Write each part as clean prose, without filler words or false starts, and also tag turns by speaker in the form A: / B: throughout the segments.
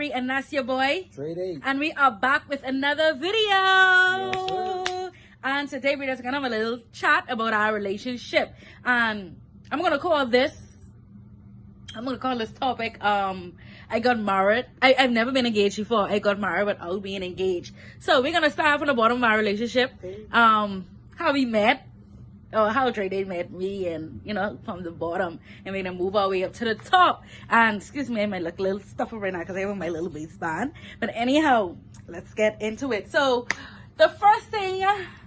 A: MiMi, and that's your boy.
B: Dreday.
A: And we are back with another video.
B: Yes,
A: and today we're just gonna have a little chat about our relationship. And I'm gonna call this topic, I got married. I've never been engaged before. I got married without being engaged. So we're gonna start from the bottom of our relationship. How we met. Or how Dreday met me, and from the bottom, and we're gonna move our way up to the top. And excuse me, I might look a little stuffy right now because I have my little waistband. But anyhow, let's get into it. So the first thing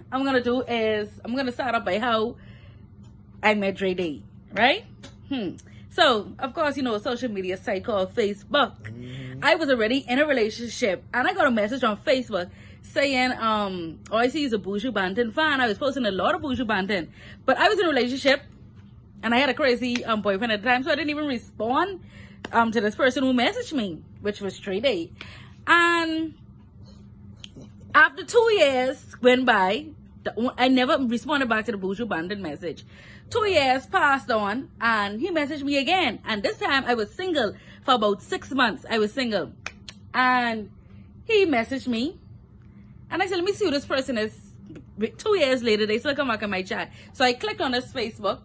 A: I'm gonna do is I'm gonna start off by how I met Dreday, right? So of course, a social media site called Facebook. I was already in a relationship, and I got a message on Facebook saying, all I see is a Buju Banton fan. I was posting a lot of Buju Banton, but I was in a relationship, and I had a crazy boyfriend at the time, so I didn't even respond to this person who messaged me, which was Dreday. And after 2 years went by, I never responded back to the Buju Banton message. 2 years passed on, and he messaged me again, and this time I was single for about 6 months. I was single, and he messaged me. And I said, let me see who this person is. 2 years later, they still come back in my chat. So I clicked on his Facebook.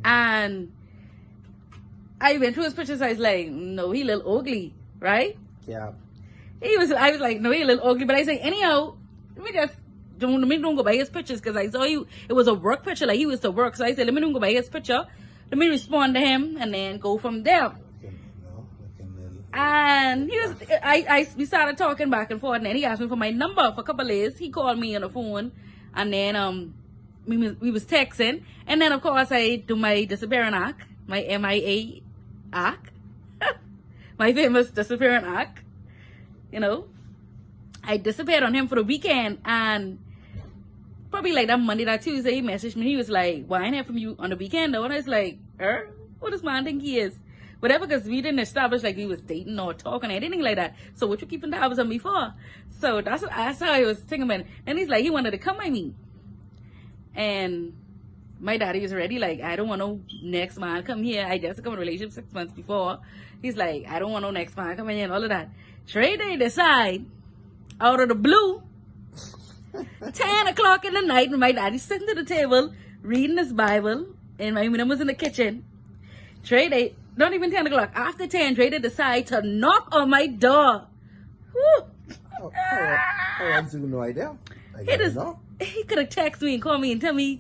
A: And I went through his pictures. I was like, no, he a little ugly, right?
B: Yeah.
A: I was like, no, he a little ugly. But I say, anyhow, let me don't go by his pictures. Because I saw it was a work picture. Like he was to work. So I said, let me don't go by his picture. Let me respond to him. And then go from there. And we started talking back and forth, and then he asked me for my number for a couple of days. He called me on the phone, and then we was texting, and then of course I do my disappearing act, my MIA act, my famous disappearing act. I disappeared on him for the weekend, and probably like that Monday, that Tuesday, he messaged me. He was like, "Why I ain't hear from you on the weekend though?" And I was like, "What does man think he is?" Whatever, because we didn't establish like we was dating or talking or anything like that. So what you keeping tabs on me for? So that's how I was thinking about it. And he's like, he wanted to come by me. And my daddy was already like, I don't want no next man come here. I just come in a relationship 6 months before. He's like, I don't want no next man come in here and all of that. Dreday decide, out of the blue, 10 o'clock in the night, when my daddy's sitting at the table reading his Bible, and my mom was in the kitchen. Dreday, not even 10 o'clock. After 10, Dreday decided to knock on my door.
B: How long do you no idea?
A: He could have texted me and called me and tell me,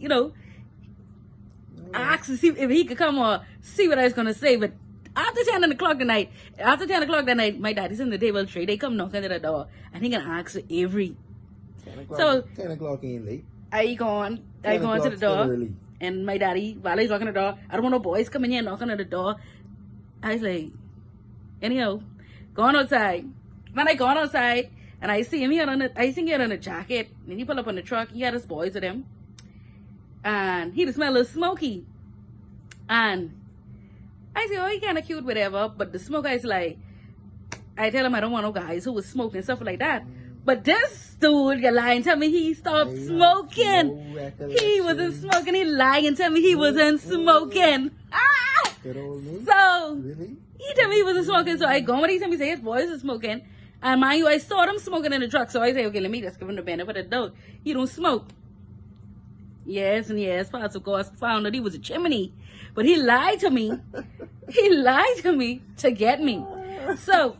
A: ask to see if he could come or see what I was going to say. But after 10 o'clock that night, my daddy's in the table. Dreday come knocking at the door, and he going to ask for Avery.
B: 10 o'clock ain't late.
A: I go on to the door. And my daddy, while he's knocking on the door, I don't want no boys coming here knocking on the door. I was like, anyhow, going outside. When I gone outside, and I see him here on a jacket, and he pull up on the truck. He had his boys with him, and he just smell a little smoky. And I say, oh, he kind of cute, whatever. But the smoke, I tell him I don't want no guys who was smoking and stuff like that. But this dude, you lying, tell me he stopped smoking. He wasn't smoking. He lying and tell me he wasn't smoking. So
B: Really?
A: he tell me he wasn't smoking. So I go when he tell me say his boys are smoking. And mind you, I saw them smoking in the truck. So I say, okay, let me just give him the benefit of the doubt. He don't smoke. Yes, and yes, Pastor, of course, found that he was a chimney. But he lied to me. He lied to me to get me. So,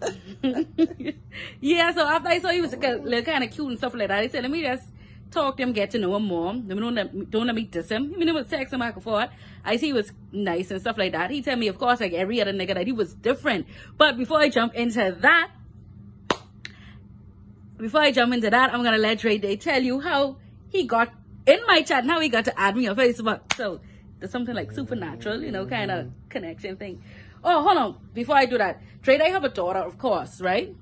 A: yeah, so after I saw he was kind of cute and stuff like that, I said, let me just talk to him, get to know him more. Don't let me diss him. He was texting back and forth. I see he was nice and stuff like that. He tell me, of course, like every other nigga, that he was different. But before I jump into that, I'm going to let Dreday tell you how he got in my chat and how he got to add me on Facebook. So, there's something like supernatural, kind of connection thing. Oh, hold on. Before I do that, Dreday, I have a daughter, of course, right?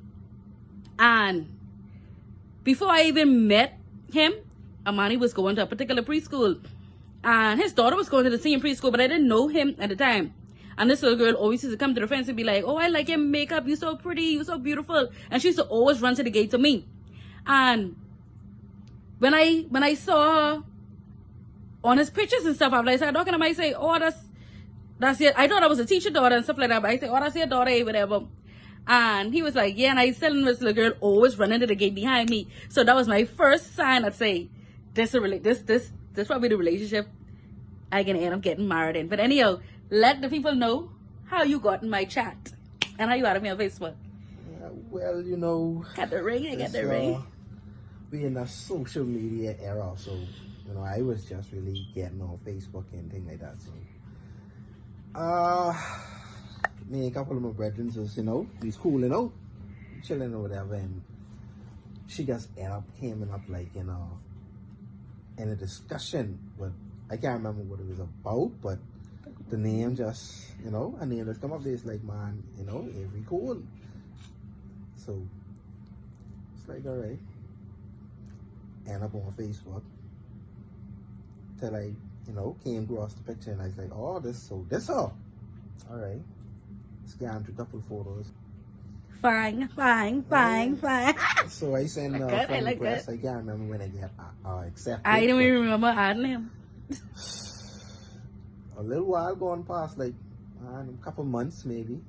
A: And before I even met him, Amani was going to a particular preschool. And his daughter was going to the same preschool, but I didn't know him at the time. And this little girl always used to come to the fence and be like, oh, I like your makeup. You're so pretty. You're so beautiful. And she used to always run to the gate to me. And when I saw her on his pictures and stuff, I was like, talking to him, I say, oh, that's it. I thought I was a teacher daughter and stuff like that, but I say, oh, that's your daughter, whatever. And he was like, yeah, and I still this little girl always running to the gate behind me. So that was my first sign I'd say, this probably the relationship I can end up getting married in. But anyhow, let the people know how you got in my chat and how you added me on Facebook.
B: Well, you know,
A: Got the ring, I got the ring.
B: We in a social media era, so you know, I was just really getting on Facebook and things like that. So, me and a couple of my brethren was, you know, he's cooling out, chilling or whatever, and she just came up like, you know, in a discussion, but I can't remember what it was about, but the name just, you know, a name that's come up there is like, man, you know, every cool. So it's like, all right, end up on Facebook till I, you know, came across the picture and I was like, oh, this her. All right, scanned a couple of photos.
A: Fine.
B: So I sent a
A: Okay,
B: friend
A: like
B: request.
A: that.
B: I can't remember when I get accepted.
A: I don't even remember adding him.
B: A little while gone past, like a couple months maybe,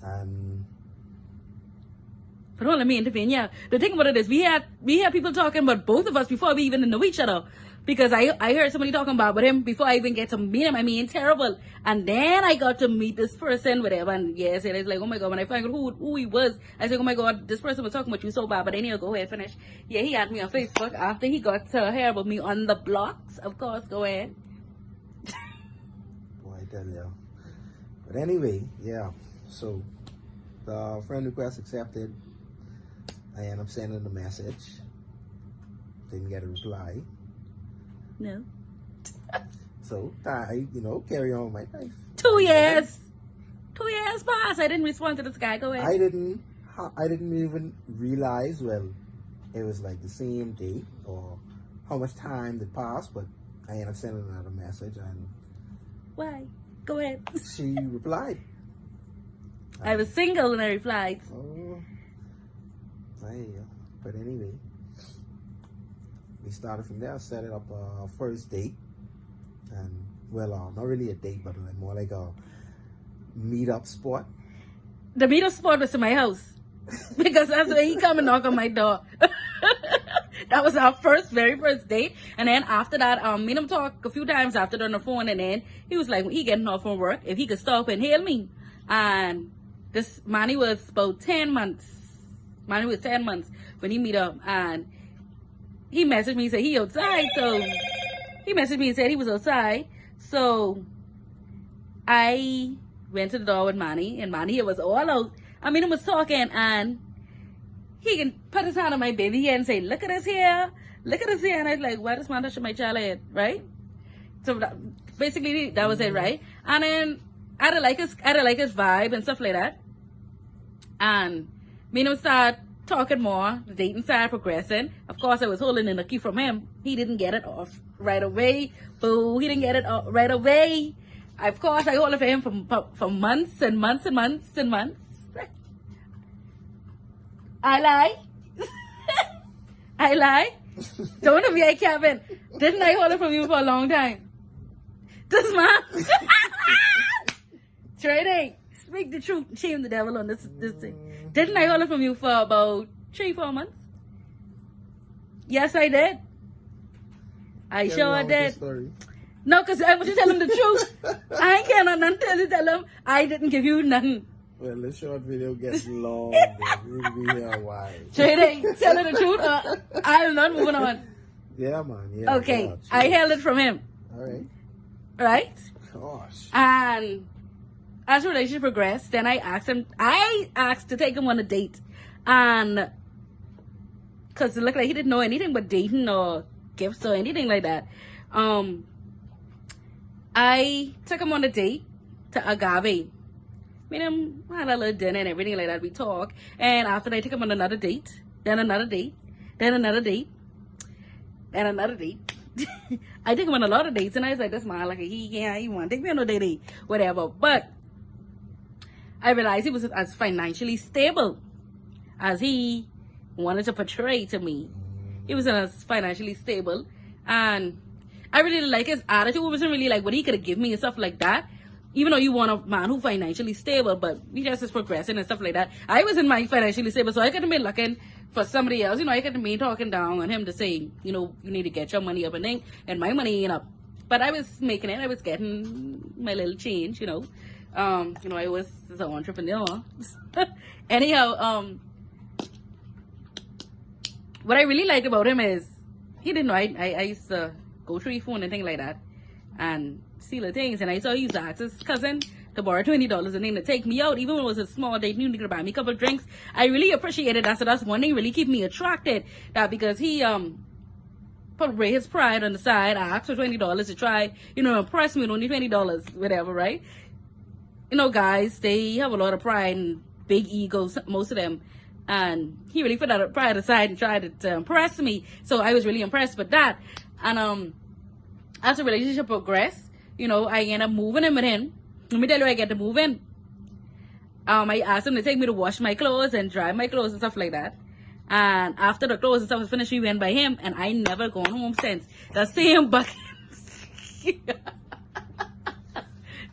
B: and
A: But don't let me intervene. Yeah, the thing about it is we had people talking about both of us before we even know each other. Because I heard somebody talking about him before I even get to meet him. I mean, terrible. And then I got to meet this person, whatever. And yes, it is like, oh my God, when I found out who he was, I said, oh my God, this person was talking about you so bad. But anyway, go ahead, finish. Yeah, he had me on Facebook after he got to hear about me on the blocks. Of course, go ahead.
B: boy, I tell you. But anyway, yeah. So the friend request accepted. I ended up sending the message. Didn't get a reply.
A: No.
B: So I, you know, carry on with my life.
A: 2 years. 2 years passed. I didn't respond to this guy. Go ahead.
B: I didn't even realize, well, it was like the same day or how much time that passed, but I ended up sending another message and
A: Why? Go ahead.
B: she replied.
A: I was single and I replied.
B: Oh, there you go. But anyway, we started from there, set it up a first date. And, well, not really a date, but like more like a meet-up spot.
A: The meetup spot was in my house. Because that's where he come and knock on my door. That was our very first date. And then after that, me and him talk a few times after that on the phone. And then he was like, when he getting off from work, if he could stop and hail me. And this Manny was about 10 months. Manny was 10 months when he meet up. And he messaged me and said he outside. So he messaged me and said he was outside. So I went to the door with Manny. And Manny was all out. I mean, he was talking and he can put his hand on my baby head and say, look at us here. Look at us here. And I was like, why does man touch my child head? Right? So basically that was it, right? And then I didn't like his vibe and stuff like that. And me and him started talking more. The dating started progressing. Of course, I was holding in a key from him. He didn't get it off right away. Boo, he didn't get it off right away. Of course, I hold it for him for months and months and months and months. I lie. I lie. Don't be a Kevin. Didn't I hold it from you for a long time? This man. Dreday, speak the truth. Shame the devil on this thing. Didn't I hold it from you for about 3-4 months? Yes, I did. I sure did. No, because I want to tell him the truth. I ain't care nothing to tell him I didn't give you nothing.
B: Well, the short video gets long. We'll be here a while.
A: Dreday, tell her the truth. I'm not moving on.
B: Yeah, man. Yeah.
A: Okay,
B: God,
A: I held it from him.
B: All right.
A: Right?
B: Gosh.
A: And as the relationship progressed, then I asked to take him on a date. And because it looked like he didn't know anything but dating or gifts or anything like that. I took him on a date to Agave. Me and him had a little dinner and everything like that. We talk. And after that, I took him on another date. Then another date. Then another date. Then another date. I took him on a lot of dates. And I was like, this man, like, he want to take me on a date. Whatever. But I realized he was as financially stable as he wanted to portray to me. He was as financially stable. And I really didn't like his attitude. It wasn't really like what he could have given me and stuff like that. even though you want a man who financially stable, but he just is progressing and stuff like that. I wasn't my financially stable, so I could have been looking for somebody else. You know, I could have been talking down on him to say, you know, you need to get your money up and thing, and my money ain't up. But I was making it. I was getting my little change, you know. You know, I was an entrepreneur. Anyhow, what I really liked about him is he didn't know I used to go through his phone and things like that and steal the things, and I saw he used to ask his cousin to borrow $20 and then to take me out, even when it was a small date, he could buy me a couple of drinks. I really appreciated that. So that's one thing really keep me attracted, that because he put his pride on the side. I asked for $20 to try, you know, impress me with only $20, whatever, right? You know, guys, they have a lot of pride and big egos, most of them, and he really put that pride aside and tried to impress me. So I was really impressed with that. And as the relationship progressed, you know, I ended up moving in with him. Let me tell you, I get to move in. I asked him to take me to wash my clothes and dry my clothes and stuff like that. And after the clothes and stuff was finished, we went by him, and I never gone home since. That same bucket.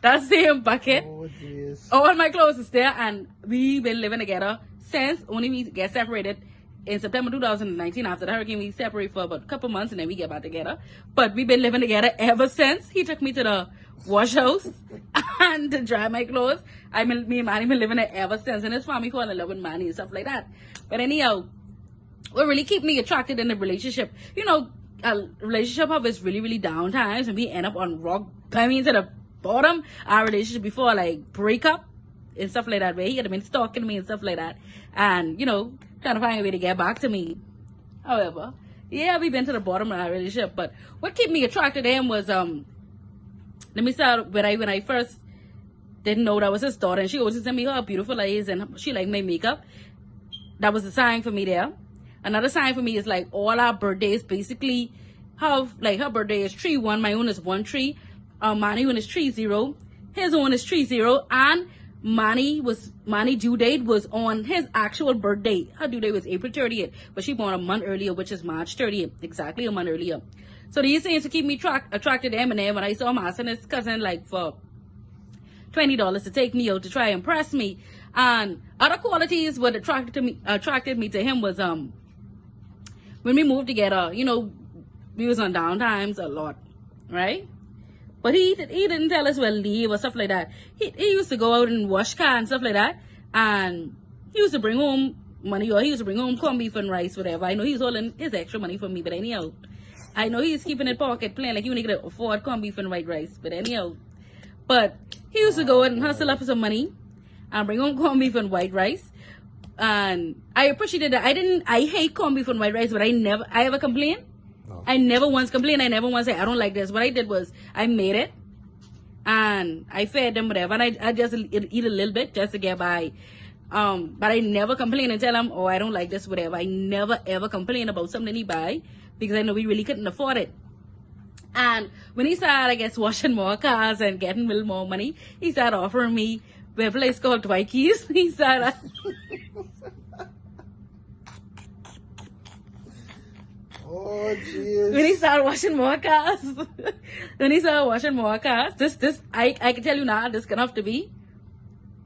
A: That same bucket.
B: Oh, jeez.
A: All my clothes is there, and we've been living together since. Only we get separated in September 2019. After the hurricane, we separated for about a couple months, and then we get back together. But we've been living together ever since. He took me to the wash house and to dry my clothes. Me and Manny been living there ever since, and his family fall in love with Manny and stuff like that. But anyhow, what really keep me attracted in the relationship, you know, a relationship of is really, really down times, and we end up on rock, I mean, to the bottom. Our relationship before, like, breakup and stuff like that, where he had been stalking me and stuff like that, and, you know, trying to find a way to get back to me. However, yeah, we've been to the bottom of our relationship. But what kept me attracted to him was, let me start when I first didn't know that was his daughter, and she always sent me her beautiful eyes, and she liked my makeup. That was a sign for me there. Another sign for me is, like, all our birthdays basically have, like, her birthday is 3-1, my own is 1-3, Manny one is 3-0, his own is 3-0, and Manny due date was on his actual birthday. Her due date was April 30th, but she born a month earlier, which is March 30th, exactly a month earlier. So these things to keep me attracted to him, and then when I saw him asking his cousin, like, for $20 to take me out to try and impress me. And other qualities what attracted me to him was when we moved together, you know, we was on down times a lot, right? But he didn't tell us we'll leave or stuff like that. He used to go out and wash car and stuff like that, and he used to bring home money, or he used to bring home corned beef and rice, whatever. I know he's holding his extra money for me, but anyhow, I know he's keeping it pocket playing like you only can afford corned beef and white rice, but anyhow. But he used to go and hustle up some money and bring home corned beef and white rice. And I appreciated that. I hate corned beef and white rice, but I ever complained. No. I never once complained. I never once said, I don't like this. What I did was, I made it, and I fed them whatever, and I just eat a little bit just to get by. But I never complain and tell them, oh, I don't like this, whatever. I never ever complain about something he buy, because I know we really couldn't afford it. And when he started, I guess, washing more cars and getting a little more money, he started offering me a place called Twikey's. He started...
B: Oh, jeez.
A: When he started washing more cars, this I can tell you now, this can have to be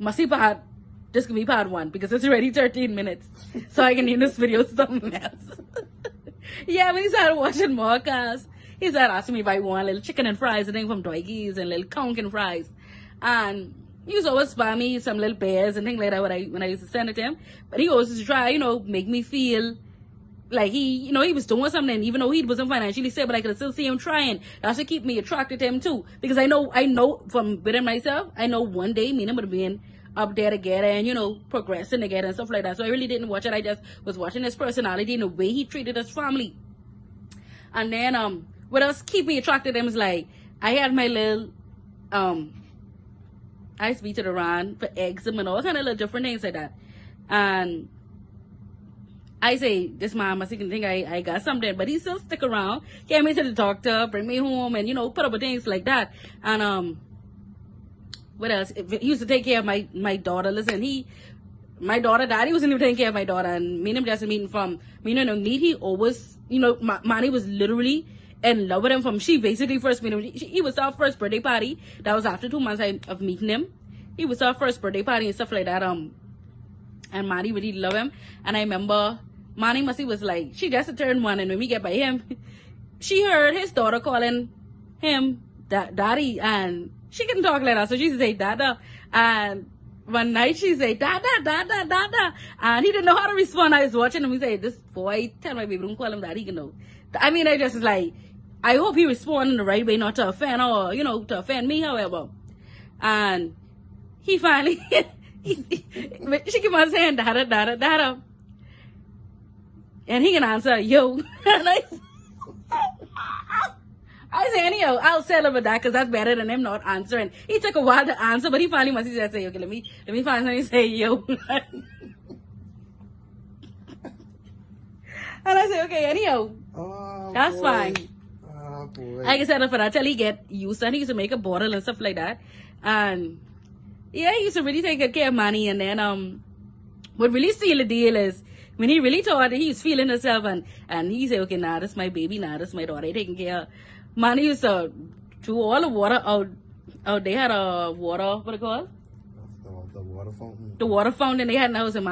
A: this can be part 1, because it's already 13 minutes, so I can name this video something else. Yeah, when he started washing more cars, he started asking me if I want a little chicken and fries, and then from Twikey's, and little conch and fries, and he used to always buy me some little bears and things like that when I used to send it to him. But he always used to try, you know, make me feel like he was doing something, even though he wasn't financially stable, I could still see him trying. That's what keep me attracted to him too, because I know from within myself, I know one day me and him would be up there together and, you know, progressing together and stuff like that. So I really didn't watch it. I just was watching his personality and the way he treated his family. And then what else keep me attracted to him is, like, I had my little I used to be to the run for eczema and all kind of little different things like that. And I say, this man must think I got something, but he still stick around, get me to the doctor, bring me home, and, you know, put up with things like that. And what else? He used to take care of my daughter. Listen, my daughter died, he wasn't even taking care of my daughter, and me and him just meeting from, you know, he always, you know, Manny was literally in love with him from she basically first met him. He was our first birthday party. That was after 2 months of meeting him. He was our first birthday party and stuff like that. And Manny really loved him. And I remember Manny Masi was like, she just turned 1, and when we get by him, she heard his daughter calling him daddy, and she couldn't talk like that, so she said dada. And one night she said dada, dada, dada, and he didn't know how to respond. I was watching him. He said, this boy, tell my baby don't call him daddy, you know. I mean, I just like, I hope he responded in the right way, not to offend or, you know, to offend me, however. And he finally, she kept on saying dada, dada, dada. And he can answer, yo. And I say, anyhow, I'll settle with that because that's better than him not answering. He took a while to answer, but he finally must have said, okay, let me find something to say, yo. And I say, okay, anyhow, that's boy. Fine. Oh, boy. I can settle for that till he get used to it. He used to make a bottle and stuff like that. And yeah, he used to really take good care of Manny. And then what really sealed the deal is when he really thought that he was feeling himself and he said, okay, nah, this is my baby, nah, this is my daughter, taking care of. Manny used to threw all the water out. They had a water, what it called?
B: The water fountain.
A: The water fountain they had in the house, and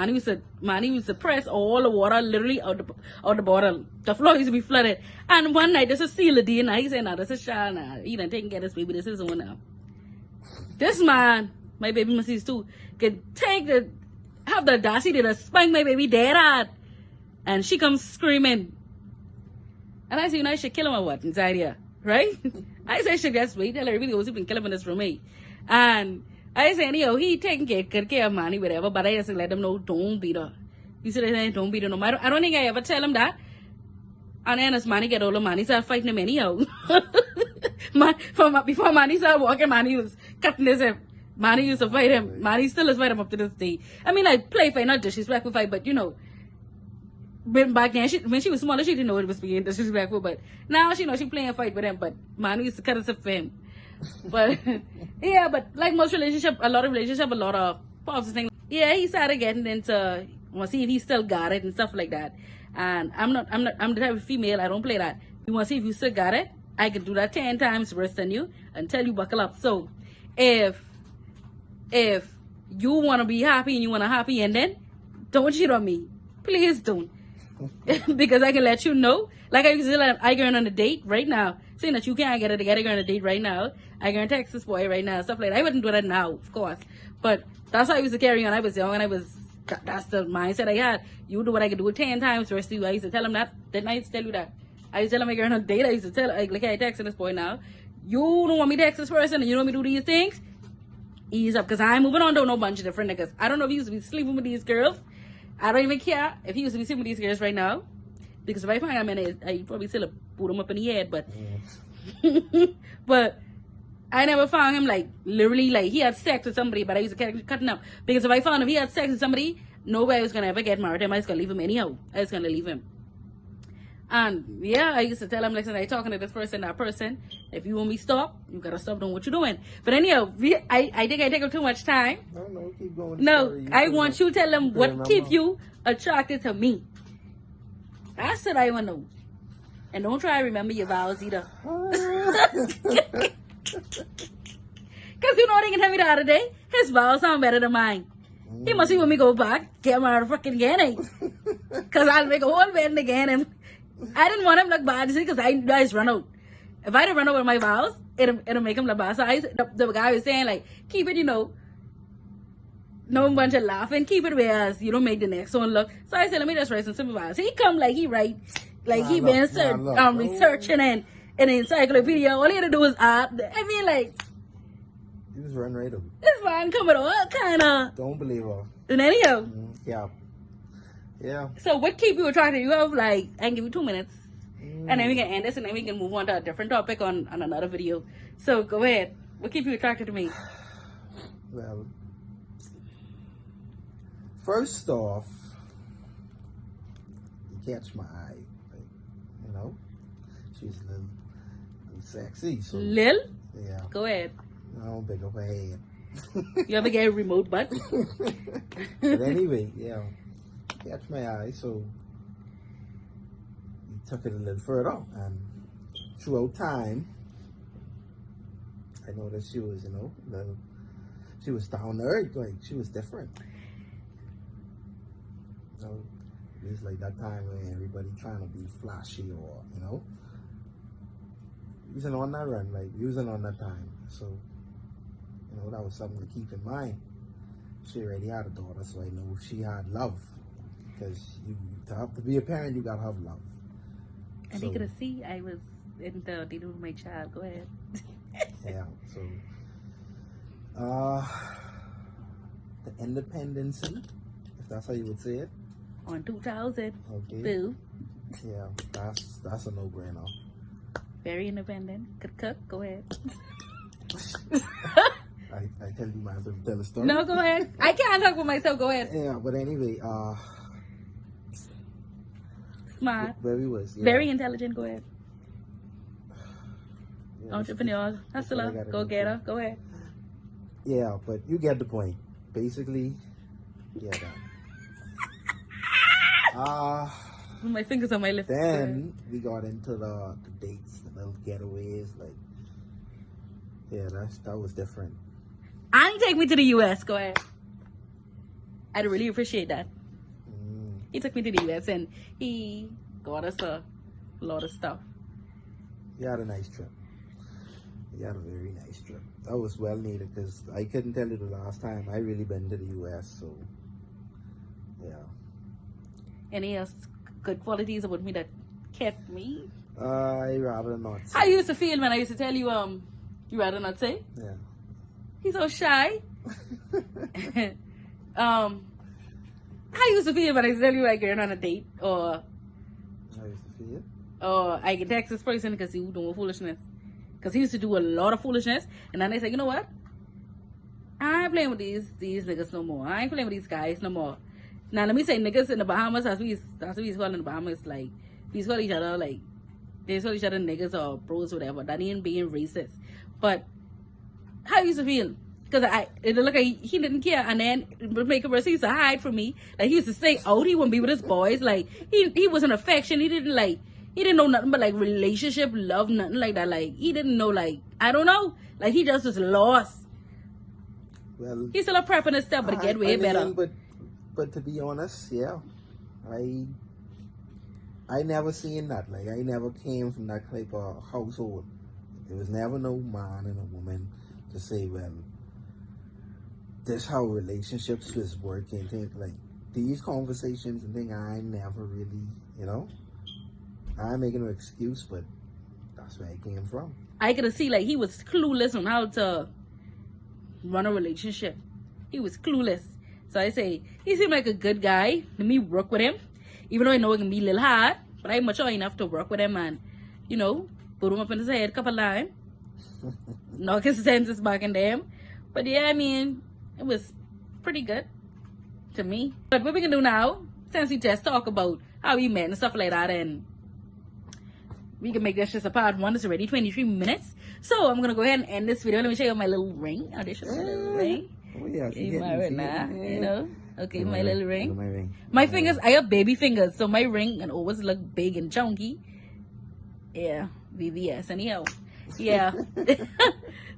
A: Manny used to press all the water literally out the bottle. The floor used to be flooded. And one night, this is seal the day, and he said, nah, this is Shah, nah, he done taking care of this baby, this is the one now. This man, my baby Mrs. too, could have the audacity to spank my baby dead hard. And she comes screaming. And I say, you know, I should kill him or what inside here, right? I say, I should just wait till everybody goes, you can kill him in this room, eh? And I say, anyhow, he taking good care of Manny, whatever, but I just let him know, don't beat her. He said, don't beat her no matter. I don't think I ever tell him that. And then as Manny get older, Manny started fighting him anyhow. Before Manny started walking, Manny was cutting his hip. Manny used to fight him. Manny still is fight him up to this day. I mean, like, play fight, not disrespectful fight, but, you know, back then, when she was smaller, she didn't know it was being disrespectful, but now she knows she playing a fight with him, but Manny used to cut his hip for him. But, yeah, but like most a lot of positive things. Yeah, he started getting into, want to see if he still got it and stuff like that. And I'm the type of female, I don't play that. You want to see if you still got it? I can do that 10 times worse than you until you buckle up. So, if you want to be happy and you want a happy ending, don't cheat on me. Please don't. Because I can let you know. Like I used to let I going on a date right now. Saying that you can't get it together, go on a date right now. I going to text this boy right now. Stuff like that. I wouldn't do that now, of course. But that's how I used to carry on. I was young and that's the mindset I had. You do what I could do 10 times versus you. I used to tell him that. Didn't I used to tell you that? I used to tell him I going on a date. I used to tell, like I texting this boy now. You don't want me to text this person and you don't want me to do these things? Ease up, because I'm moving on to no bunch of different niggas. I don't know if he used to be sleeping with these girls. I don't even care if he used to be sleeping with these girls right now. Because if I find him in it, I probably still put him up in the head. But but I never found him like literally like he had sex with somebody, but I used to cut him up. Because if I found him he had sex with somebody, nobody was gonna ever get married to him. I was gonna leave him anyhow. I was gonna leave him. And yeah, I used to tell him, listen, I talking to this person, that person. If you want me to stop, you gotta stop doing what you're doing. But anyhow, I think I take up too much time.
B: No, keep going.
A: No, I want you to tell them what keeps you attracted to me. That's what I want to know. And don't try to remember your vows either. Because you know what he can tell me the other day? His vows sound better than mine. He must see when we go back, get married fucking again, eh? Because I'll make a whole wedding again. And I didn't want him to look bad because I just run out. If I didn't run out with my vows, it'll make him look bad. So the guy was saying, like, keep it, you know, no bunch of laughing, keep it whereas you don't make the next one look. So I said, let me just write some simple vows. He come like he write, like he been researching and an encyclopedia. All he had to do is add. I mean, like,
B: you just run right over.
A: This man come with all kind of.
B: Don't believe her.
A: And anyhow.
B: Yeah. Yeah.
A: So what keep you attracted? You have like, I can give you 2 minutes. And then we can end this and then we can move on to a different topic on another video. So go ahead. What keep you attracted to me?
B: Well, first off, you catch my eye. Like, you know, she's a little sexy. So,
A: Lil?
B: Yeah.
A: Go ahead.
B: I don't pick up her head.
A: You ever get a remote butt?
B: But anyway, yeah. Catch my eye, so we took it a little further and throughout time, I noticed she was, she was down to earth, like she was different. It was like that time when everybody trying to be flashy or, using on that run, like using on that time. So, that was something to keep in mind. She already had a daughter, so I know she had love. Because to be a parent, you gotta have love.
A: And you could see I was in the dealing with my child. Go ahead.
B: Yeah, so the independency, if that's how you would say it.
A: On 2000.
B: Okay.
A: Boo.
B: Yeah, that's a no-brainer.
A: Very independent. Could cook. Go ahead.
B: I tell you myself to tell a story.
A: No, go ahead. I can't talk for myself. Go ahead.
B: Yeah, but anyway,
A: Smart.
B: where we was. Yeah.
A: Very intelligent. Go ahead.
B: Yeah,
A: Entrepreneur. Hustler. Go get her. Go ahead.
B: Yeah, but you get the point. Basically, yeah, that.
A: My fingers on my lips.
B: Then we got into the dates, the little getaways. Like, yeah, that was different.
A: And he take me to the US. Go ahead. I'd really appreciate that. He took me to the US and he got us a lot of stuff.
B: He had a nice trip. He had a very nice trip. That was well needed because I couldn't tell you the last time I really been to the US. So, yeah.
A: Any else good qualities about me that kept me?
B: I rather not say.
A: How you used to feel when I used to tell you, you rather not say?
B: Yeah.
A: He's so shy. How you used to feel when I used to tell you like you're on a date? Or
B: I used to feel.
A: Or I can text this person because he was doing foolishness. Because he used to do a lot of foolishness. And then they say, you know what? I ain't playing with these niggas no more. I ain't playing with these guys no more. Now let me say niggas in the Bahamas, that's what we call in the Bahamas, like we call each other like they call each other niggas or bros, whatever. That ain't being racist. But how you used to feel? Because it looked like he didn't care, and then make it worse, he used to hide from me. Like he used to stay out, he wouldn't be with his boys. Like he wasn't affection. He didn't know nothing but like relationship, love, nothing like that. Like he didn't know, like I don't know. Like he just was lost.
B: Well,
A: he's still a prepping his stuff, but it get way better.
B: But to be honest, yeah, I never seen that. Like I never came from that type of household. There was never no man and a woman to say, well, this how relationships is working. Things like these conversations and things, I never really, I'm making an excuse, but that's where I came from.
A: I could see like he was clueless on how to run a relationship. He was clueless. So I say, he seemed like a good guy. Let me work with him. Even though I know it can be a little hard, but I'm mature enough to work with him and, put him up in his head a couple times. Knock his senses back in them. But yeah, I mean, it was pretty good to me. But what we can do now, since we just talk about how we met and stuff like that, and we can make this just a part one. It's already 23 minutes. So I'm going to go ahead and end this video. Let me show you my little ring. I'll just show you my little ring.
B: Oh, yeah.
A: You married now, Okay, my little ring.
B: My ring.
A: My fingers, I have baby fingers, so my ring can always look big and chunky. Yeah, VVS. Anyhow, yeah.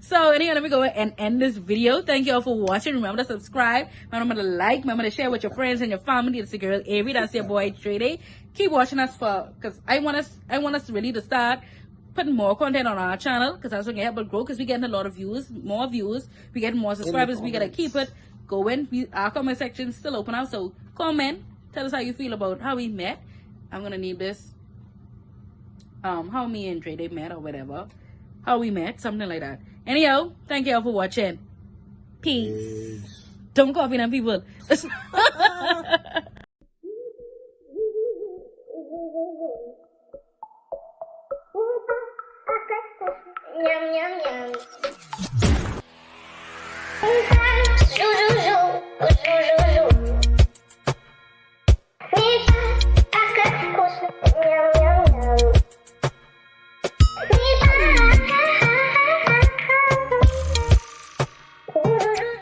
A: So anyhow, let me go and end this video. Thank you all for watching. Remember to subscribe. Remember to like. Remember to share with your friends and your family. It's your girl Avery. That's your boy Dreday. Keep watching us because I want us really to start putting more content on our channel because that's what can help it grow because we're getting a lot of views, more views. We getting more subscribers. We gotta keep it going. Our comment section still open out, so comment. Tell us how you feel about how we met. I'm gonna name this how me and Dreday met or whatever. How we met, something like that. Anyhow, thank you all for watching. Peace. Don't copy them people.
C: Yum, yum, yum.